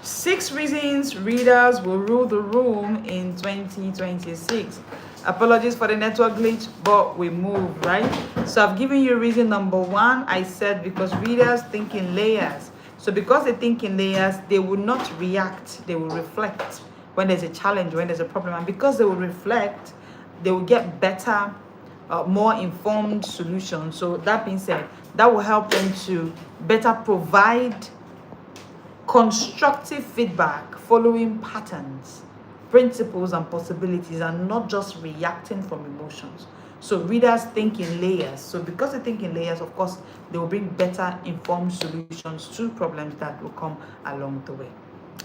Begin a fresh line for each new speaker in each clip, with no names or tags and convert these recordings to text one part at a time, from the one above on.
6 reasons readers will rule the room in 2026. Apologies for the network glitch, but we move, right? So I've given you reason number 1. I said because readers think in layers. So because they think in layers, they will not react, they will reflect when there's a challenge, when there's a problem. And because they will reflect, they will get better, more informed solutions. So that being said, that will help them to better provide constructive feedback following patterns, principles, and possibilities, and not just reacting from emotions. So readers think in layers. So because they think in layers, of course, they will bring better informed solutions to problems that will come along the way.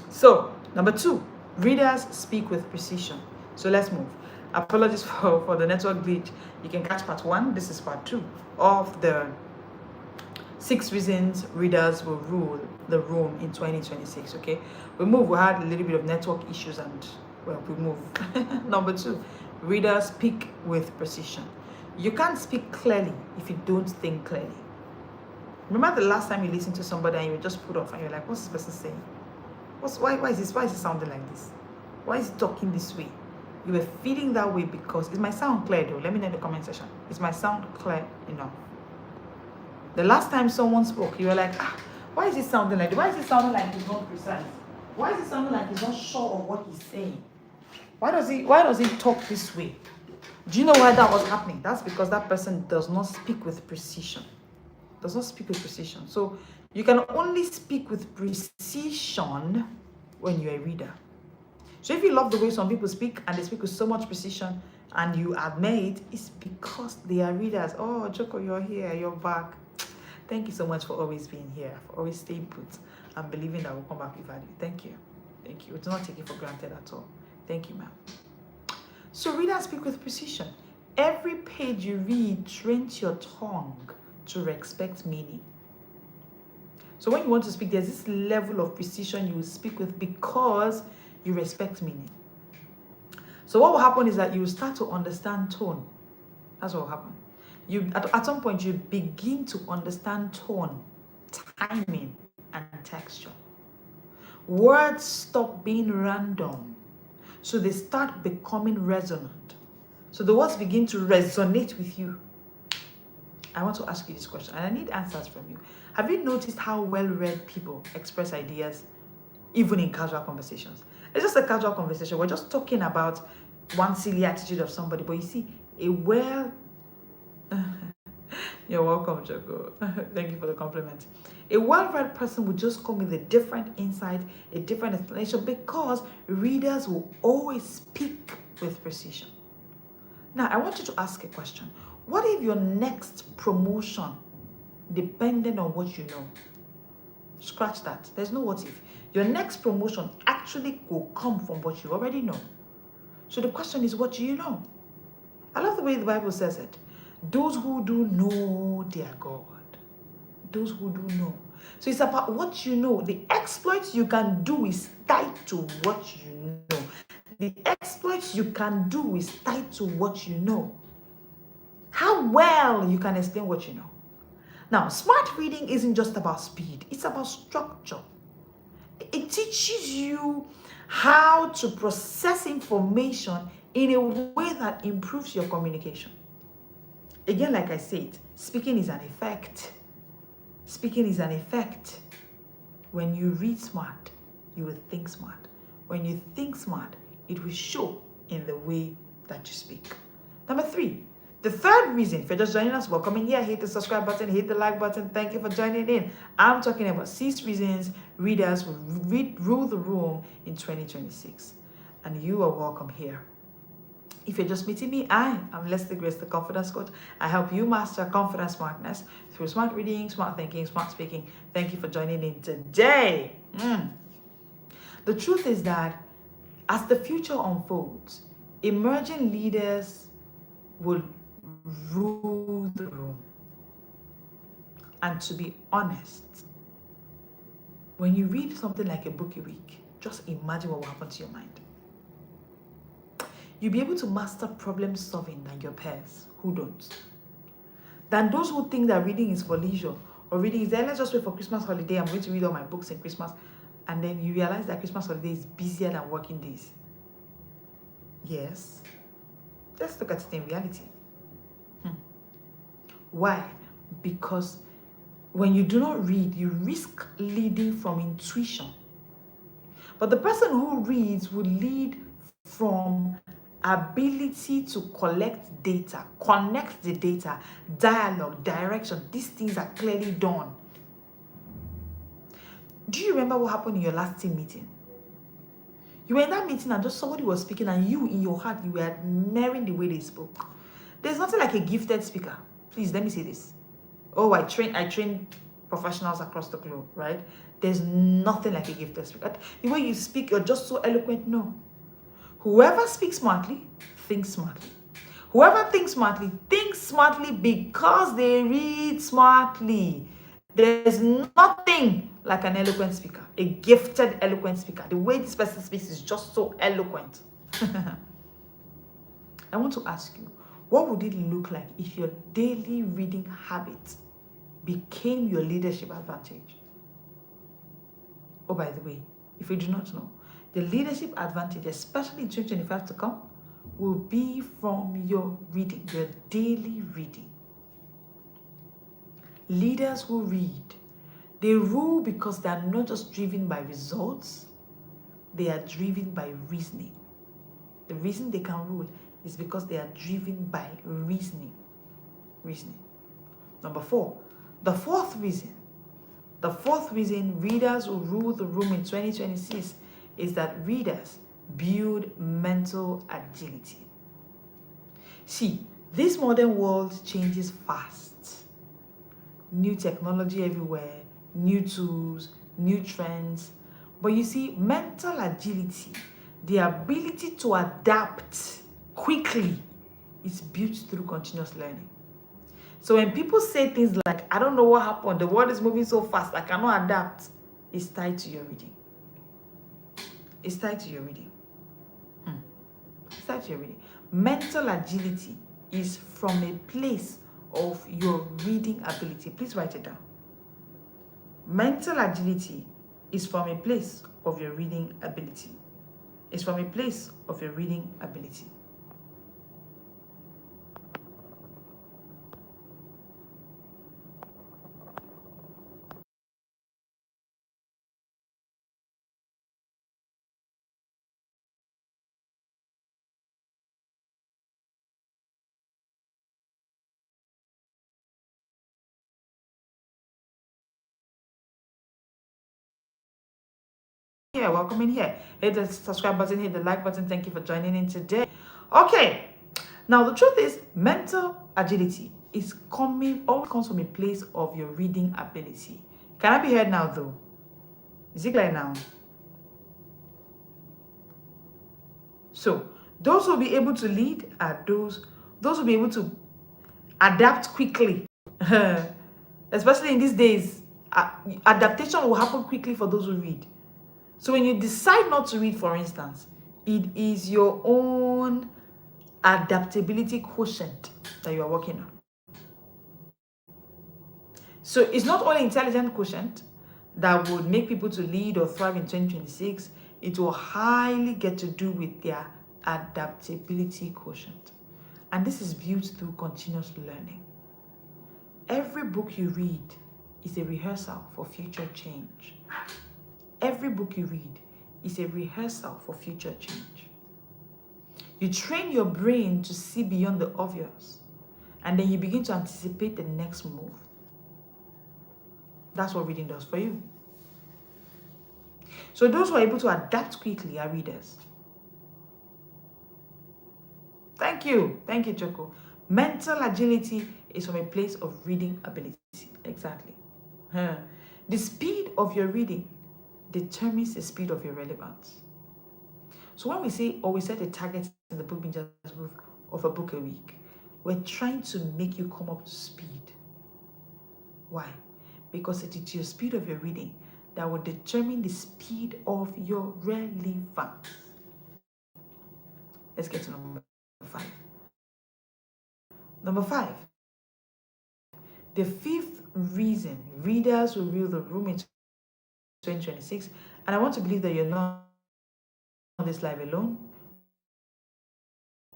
So number 2, readers speak with precision. So let's move. Apologies for the network glitch. You can catch part 1. This is part 2 of the 6 reasons readers will rule the room in 2026. Okay, we move. We had a little bit of network issues, and well, we move. Number 2, readers speak with precision. You can't speak clearly if you don't think clearly. Remember the last time you listened to somebody and you were just put off, and you're like, "What's this person saying? Why is it sounding like this? Why is he talking this way?" You were feeling that way because it might sound clear though. Let me know in the comment section. It might sound clear enough. The last time someone spoke, you were like, why is it sounding like this? Why is it sounding like he's not precise? Why is it sounding like he's not sure of what he's saying? Why does he talk this way? Do you know why that was happening? That's because that person does not speak with precision. Does not speak with precision. So you can only speak with precision when you're a reader. So if you love the way some people speak and they speak with so much precision and you admire it, it's because they are readers. Oh, Joko, you're here, you're back. Thank you so much for always being here, for always staying put and believing that we'll come back with value. Thank you. Thank you. We do not take it for granted at all. Thank you, ma'am. So readers speak with precision. Every page you read trains your tongue to expect meaning. So when you want to speak, there's this level of precision you will speak with because you respect meaning. So what will happen is that you will start to understand tone. That's what will happen. You at some point you begin to understand tone, timing, and texture. Words stop being random, so they start becoming resonant. So the words begin to resonate with you. I want to ask you this question, and I need answers from you. Have you noticed how well-read people express ideas, even in casual conversations? It's just a casual conversation. We're just talking about one silly attitude of somebody, but you see, you're welcome, Joko. Thank you for the compliment. A well-read person will just come with a different insight, a different explanation, because readers will always speak with precision. Now, I want you to ask a question. What if your next promotion depended on what you know? Scratch that. There's no what if. Your next promotion actually will come from what you already know. So the question is, what do you know? I love the way the Bible says it. Those who do know their God. Those who do know. So it's about what you know. The exploits you can do is tied to what you know. The exploits you can do is tied to what you know. How well you can explain what you know. Now, smart reading isn't just about speed. It's about structure. It teaches you how to process information in a way that improves your communication. Again, like I said, speaking is an effect. Speaking is an effect. When you read smart, you will think smart. When you think smart, it will show in the way that you speak. Number 3, the third reason, if you're just joining us, welcome in here, hit the subscribe button, hit the like button. Thank you for joining in. I'm talking about 6 reasons readers will rule the room in 2026. And you are welcome here. If you're just meeting me, I am Leslie Grace, the Confidence Coach. I help you master confidence smartness through smart reading, smart thinking, smart speaking. Thank you for joining in today. The truth is that as the future unfolds, emerging leaders will rule the room. And to be honest, when you read something like a book a week, just imagine what will happen to your mind. You'll be able to master problem solving than your peers who don't. Than those who think that reading is for leisure, or reading is there, let's just wait for Christmas holiday, I'm going to read all my books in Christmas. and then you realize that Christmas holiday is busier than working days. Yes. Let's look at it in reality. Why? Because when you do not read, you risk leading from intuition. But the person who reads will lead from ability to collect data, connect the data, dialogue, direction. These things are clearly done. Do you remember what happened in your last team meeting? You were in that meeting and just somebody was speaking, and you, in your heart, you were admiring the way they spoke. There's nothing like a gifted speaker. Please, let me say this. Oh, I train professionals across the globe, right? There's nothing like a gifted speaker. The way you speak, you're just so eloquent. No. Whoever speaks smartly, thinks smartly. Whoever thinks smartly because they read smartly. There's nothing like an eloquent speaker, a gifted eloquent speaker. The way this person speaks is just so eloquent. I want to ask you, what would it look like if your daily reading habit became your leadership advantage? Oh, by the way, if you do not know, the leadership advantage, especially in 2025 to come, will be from your reading, your daily reading. Leaders who read, they rule because they are not just driven by results, they are driven by reasoning. The reason they can rule is because they are driven by reasoning. Number 4, the fourth reason readers will rule the room in 2026 is that readers build mental agility. See, this modern world changes fast. New technology everywhere, new tools, new trends. But you see, mental agility, the ability to adapt quickly, is built through continuous learning. So when people say things like, I don't know what happened, the world is moving so fast, I cannot adapt, it's tied to your reading. It's tied to your reading. It's tied to your reading. Mental agility is from a place of your reading ability. Please write it down. Mental agility is from a place of your reading ability. It's from a place of your reading ability. Here, welcome in here. Hit the subscribe button, hit the like button. Thank you for joining in today. Okay, now the truth is, mental agility always comes from a place of your reading ability. Can I be heard now though? Is it clear now? So those who will be able to lead are those who will be able to adapt quickly. Especially in these days, adaptation will happen quickly for those who read. So when you decide not to read, for instance, it is your own adaptability quotient that you are working on. So it's not only intelligent quotient that would make people to lead or thrive in 2026, it will highly get to do with their adaptability quotient. And this is built through continuous learning. Every book you read is a rehearsal for future change. Every book you read is a rehearsal for future change. You train your brain to see beyond the obvious, and then you begin to anticipate the next move. That's what reading does for you. So those who are able to adapt quickly are readers. Thank you, Choco. Mental agility is from a place of reading ability. Exactly. The speed of your reading determines the speed of your relevance. So when we say, or we set a target in the Book Bingers group of a book a week, we're trying to make you come up to speed. Why? Because it is your speed of your reading that will determine the speed of your relevance. Let's get to number 5. Number 5. The fifth reason readers will rule the room in 2026, and I want to believe that you're not on this live alone.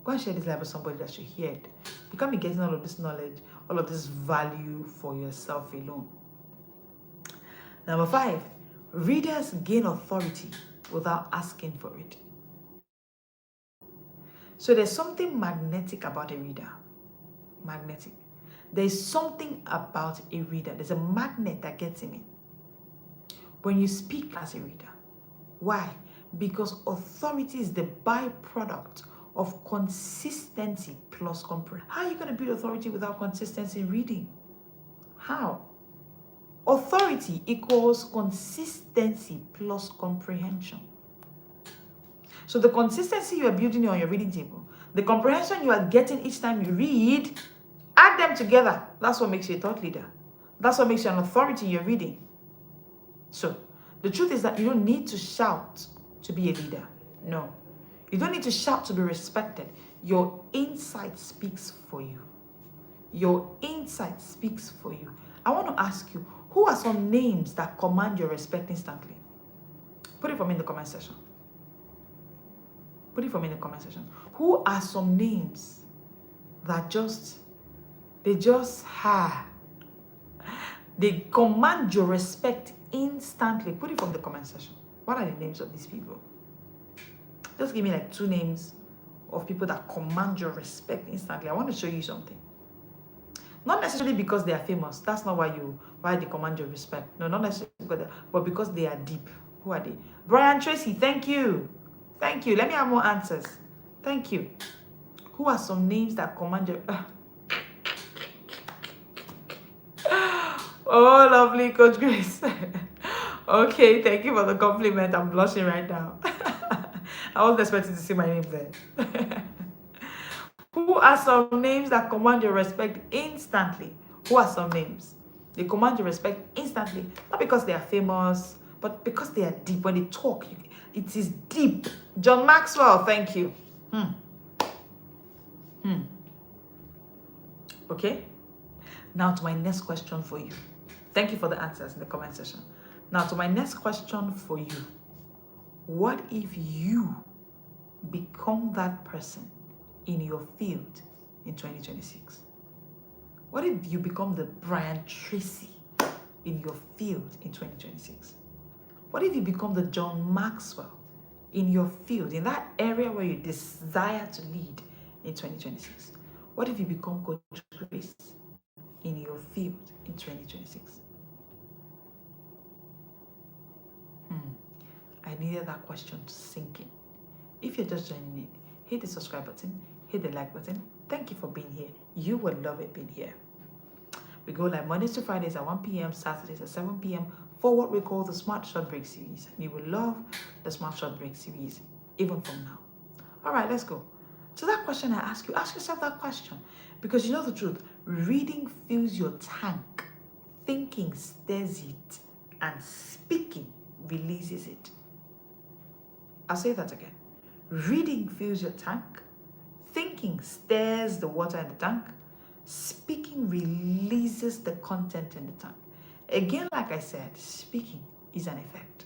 Go and share this live with somebody that should hear it. You can't be getting all of this knowledge, all of this value for yourself alone. Number 5, readers gain authority without asking for it. So there's something magnetic about a reader. Magnetic. There's something about a reader. There's a magnet that gets him in when you speak as a reader. Why? Because authority is the byproduct of consistency plus comprehension. How are you going to build authority without consistency in reading? How? Authority equals consistency plus comprehension. So the consistency you are building on your reading table, the comprehension you are getting each time you read, add them together. That's what makes you a thought leader. That's what makes you an authority in your reading. So the truth is that you don't need to shout to be a leader. No. You don't need to shout to be respected. Your insight speaks for you. Your insight speaks for you. I want to ask you, who are some names that command your respect instantly? Put it for me in the comment section. Put it for me in the comment section. Who are some names that they command your respect instantly? Put it from the comment section. What are the names of these people? Just give me like 2 names of people that command your respect instantly. I want to show you something. Not necessarily because they are famous. That's not why they command your respect. No, not necessarily because but because they are deep. Who are they? Brian Tracy, thank you. Thank you. Let me have more answers. Thank you. Who are some names that command your... Oh, lovely Coach Grace. Okay, thank you for the compliment. I'm blushing right now. I wasn't expecting to see my name there. Who are some names that command your respect instantly? Who are some names? They command your respect instantly. Not because they are famous, but because they are deep. When they talk, it is deep. John Maxwell, thank you. Okay? Now to my next question for you. Thank you for the answers in the comment section. Now to my next question for you. What if you become that person in your field in 2026? What if you become the Brian Tracy in your field in 2026? What if you become the John Maxwell in your field, in that area where you desire to lead in 2026? What if you become Coach Grace in your field in 2026? I needed that question to sink in. If you're just joining it, hit the subscribe button, hit the like button. Thank you for being here. You will love it being here. We go live Mondays to Fridays at 1 p.m., Saturdays at 7 p.m. for what we call the Smart Short Break series. And you will love the Smart Short Break series even from now. All right, let's go. So that question I ask you, ask yourself that question. Because you know the truth, reading fills your tank, thinking stirs it, and speaking releases it. I'll say that again. Reading fills your tank, thinking stirs the water in the tank, speaking releases the content in the tank. Again, like I said, speaking is an effect.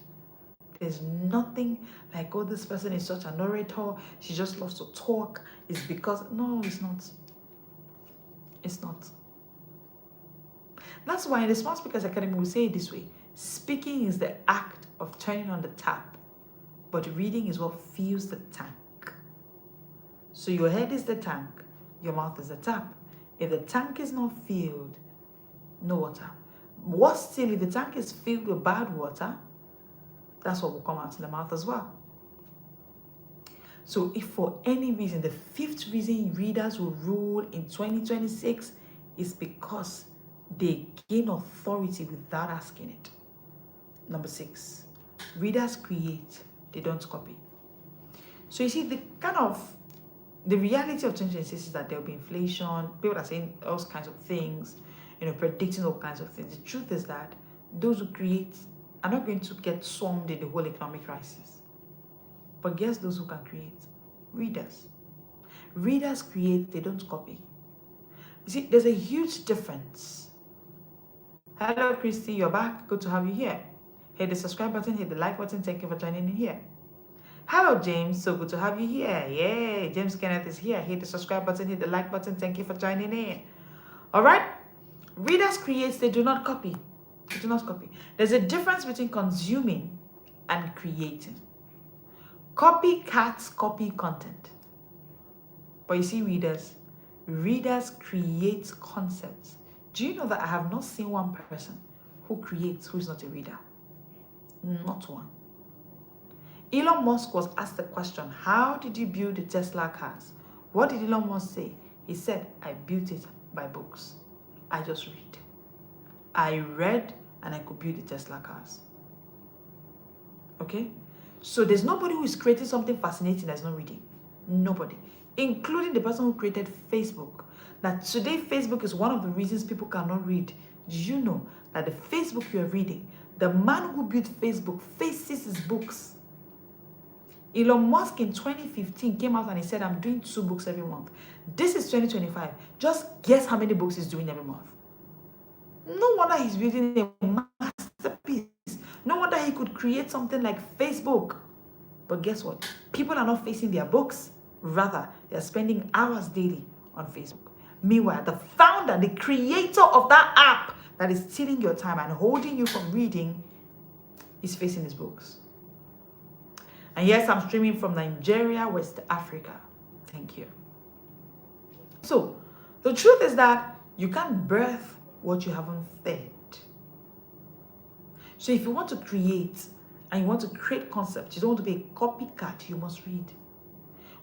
There's nothing like, oh, this person is such an orator, she just loves to talk. It's because, no, it's not. It's not. That's why in the Smart Speakers Academy, we say it this way. Speaking is the act of turning on the tap, but reading is what fills the tank. So your head is the tank, your mouth is the tap. If the tank is not filled, no water. Worse still, if the tank is filled with bad water, that's what will come out in the mouth as well. So if for any reason, the 5th reason readers will rule in 2026 is because they gain authority without asking it. Number 6, readers create, they don't copy. So you see, the reality of 2026 is that there will be inflation. People are saying all kinds of things, predicting all kinds of things. The truth is that those who create are not going to get swamped in the whole economic crisis. But guess those who can create? Readers. Readers create, they don't copy. You see, there's a huge difference. Hello, Christy, you're back. Good to have you here. Hit the subscribe button, hit the like button. Thank you for joining in here. Hello, James. So good to have you here. Yay, James Kenneth is here. Hit the subscribe button, hit the like button. Thank you for joining in. All right. Readers create, they do not copy. They do not copy. There's a difference between consuming and creating. Copycats copy content. But you see, readers create concepts. Do you know that I have not seen one person who creates who is not a reader? Not one. Elon Musk was asked the question, how did you build the Tesla cars? What did Elon Musk say? He said, I built it by books. I just read. I read and I could build the Tesla cars. Okay? So there's nobody who is creating something fascinating that's not reading. Nobody. Including the person who created Facebook. Now today Facebook is one of the reasons people cannot read. Do you know that the Facebook you're reading, the man who built Facebook faces his books? Elon Musk in 2015 came out and he said, I'm doing 2 books every month. This is 2025. Just guess how many books he's doing every month. No wonder he's building a masterpiece. No wonder he could create something like Facebook. But guess what? People are not facing their books. Rather, they're spending hours daily on Facebook. Meanwhile, the founder, the creator of that app that is stealing your time and holding you from reading is facing his books. And yes, I'm streaming from Nigeria, West Africa. Thank you. So, the truth is that you can't birth what you haven't fed. So if you want to create and you want to create concepts, you don't want to be a copycat, you must read.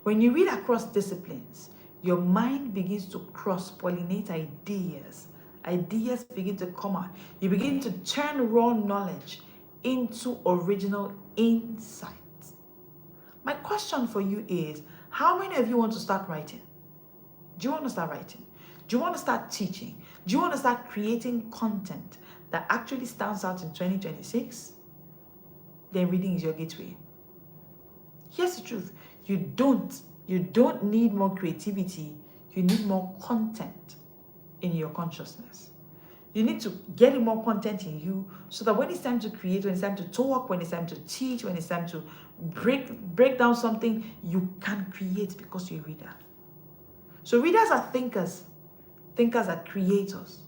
When you read across disciplines, your mind begins to cross-pollinate ideas. Ideas begin to come out. You begin to turn raw knowledge into original insights. My question for you is, how many of you want to start writing? Do you want to start writing? Do you want to start teaching? Do you want to start creating content that actually stands out in 2026? Then reading is your gateway. Here's the truth. You don't need more creativity. You need more content in your consciousness. You need to get more content in you so that when it's time to create, when it's time to talk, when it's time to teach, when it's time to break down something, you can create because you're a reader. So readers are thinkers. Thinkers are creators.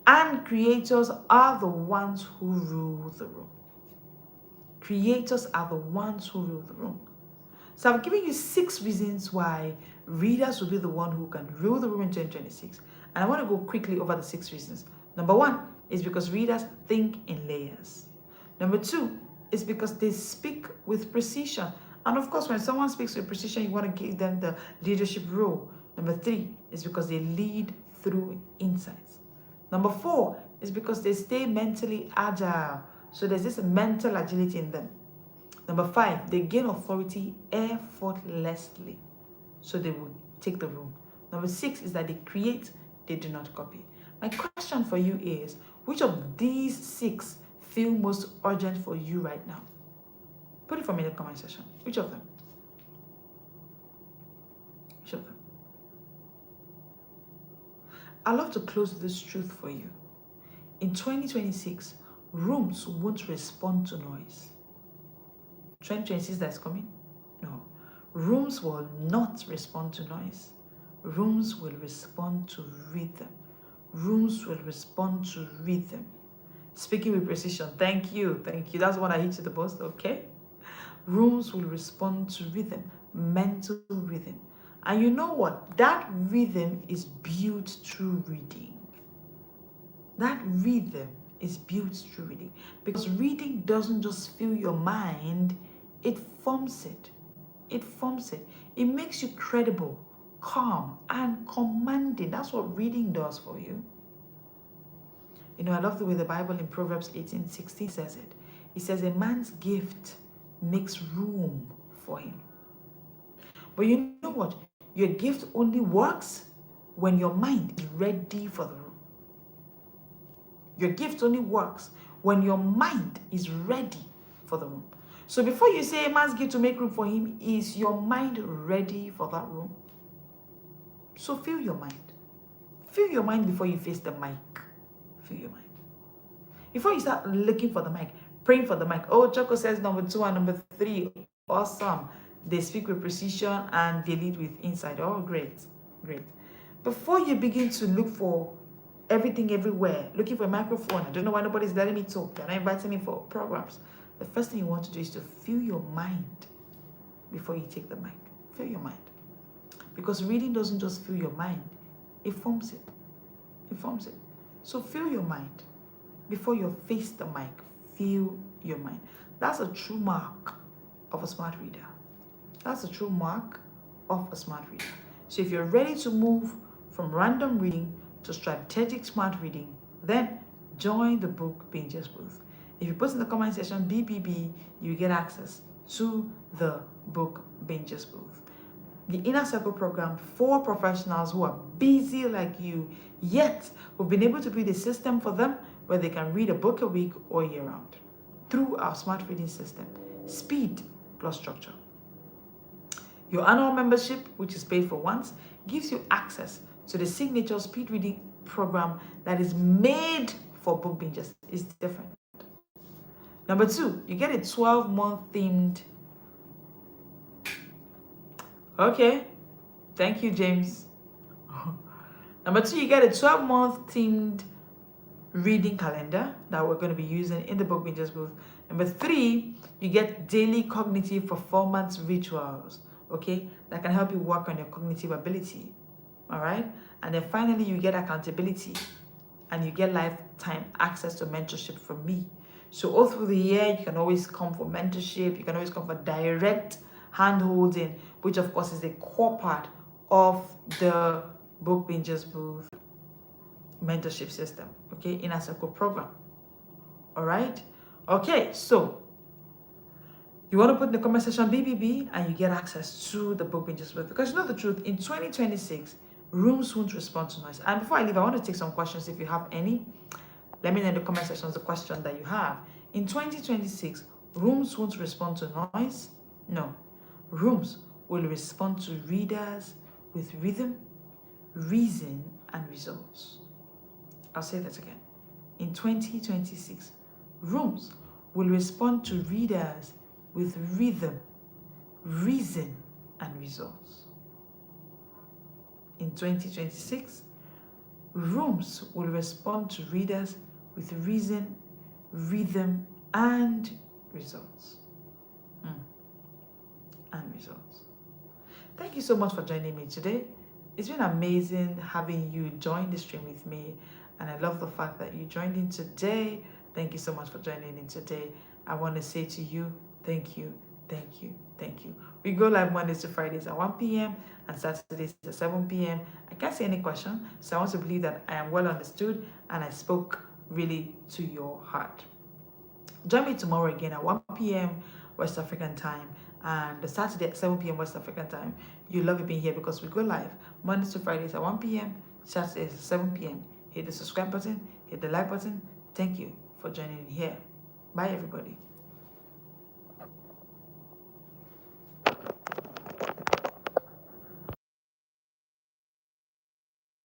And creators are the ones who rule the room. Creators are the ones who rule the room. So I've given you 6 reasons why readers will be the one who can rule the room in 2026. And I want to go quickly over the 6 reasons. Number 1 is because readers think in layers. Number 2 is because they speak with precision. And of course, when someone speaks with precision, you want to give them the leadership role. Number 3 is because they lead through insights. Number 4 is because they stay mentally agile. So there's this mental agility in them. Number 5, they gain authority effortlessly. So they will take the room. Number 6 is that they create, they do not copy. My question for you is, which of these 6 feel most urgent for you right now? Put it for me in the comment section. Which of them? Which of them? I'd love to close with this truth for you. In 2026, rooms won't respond to noise. 2026 that's coming? No. Rooms will not respond to noise. Rooms will respond to rhythm. Rooms will respond to rhythm. Speaking with precision. Thank you. Thank you. That's what I hit you the most. Okay. Rooms will respond to rhythm. Mental rhythm. And you know what? That rhythm is built through reading. That rhythm is built through reading. Because reading doesn't just fill your mind, it forms it. It forms it. It makes you credible, calm, and commanding. That's what reading does for you. You know, I love the way the Bible in Proverbs 18:16 says it. It says, a man's gift makes room for him. But you know what? Your gift only works when your mind is ready for the room. Your gift only works when your mind is ready for the room. So before you say a man's gift to make room for him, is your mind ready for that room? So fill your mind. Fill your mind before you face the mic. Fill your mind. Before you start looking for the mic, Praying for the mic. Oh, Choco says number 2 and number 3. Awesome. They speak with precision and they lead with insight. Oh, great. Great. Before you begin to look for everything everywhere, looking for a microphone, I don't know why nobody's letting me talk. They're not inviting me for programs. The first thing you want to do is to fill your mind before you take the mic. Fill your mind. Because reading doesn't just fill your mind, it forms it. It forms it. So fill your mind before you face the mic. Fill your mind. That's a true mark of a smart reader. That's a true mark of a smart reader. So if you're ready to move from random reading to strategic smart reading, then join the Book Bingers booth. If you put in the comment section BBB, you get access to the Book Bingers booth. The Inner Circle program for professionals who are busy like you, yet we've been able to build a system for them where they can read a book a week or year round through our smart reading system. Speed plus structure. Your annual membership, which is paid for once, gives you access to the signature speed reading program that is made for book bingers. It's different. Number 2, you get a 12-month themed. Okay. Thank you, James. Number 2, you get a 12-month themed reading calendar that we're going to be using in the Book Bingers booth. Number 3, you get daily cognitive performance rituals, okay, that can help you work on your cognitive ability. All right. And then finally, you get accountability and you get lifetime access to mentorship from me. So all through the year, you can always come for mentorship. You can always come for direct hand-holding, which of course is a core part of the Book Bingers booth mentorship system, okay, Inner Circle program. All right. Okay, so you want to put in the comment section BBB and you get access to the Book Bingers booth, because you know the truth, in 2026, rooms won't respond to noise. And before I leave, I want to take some questions. If you have any, let me know in the comment section the question that you have. In 2026, rooms won't respond to noise. No, rooms will respond to readers with rhythm, reason, and results. I'll say that again. In 2026, rooms will respond to readers with rhythm, reason, and results. In 2026, rooms will respond to readers with reason, rhythm, and results. And results. Thank you so much for joining me today. It's been amazing having you join the stream with me, and I love the fact that you joined in today. Thank you so much for joining in today. I want to say to you, thank you, thank you, thank you. We go live Mondays to Fridays at 1 p.m. and Saturdays at 7 p.m. I can't see any question, so I want to believe that I am well understood and I spoke really to your heart. Join me tomorrow again at 1 p.m. West African time and the Saturday at 7 p.m. West African time. You love it being here because we go live Mondays to Fridays at 1 p.m. Saturdays at 7 p.m. Hit the subscribe button, hit the like button. Thank you for joining in here. Bye, everybody.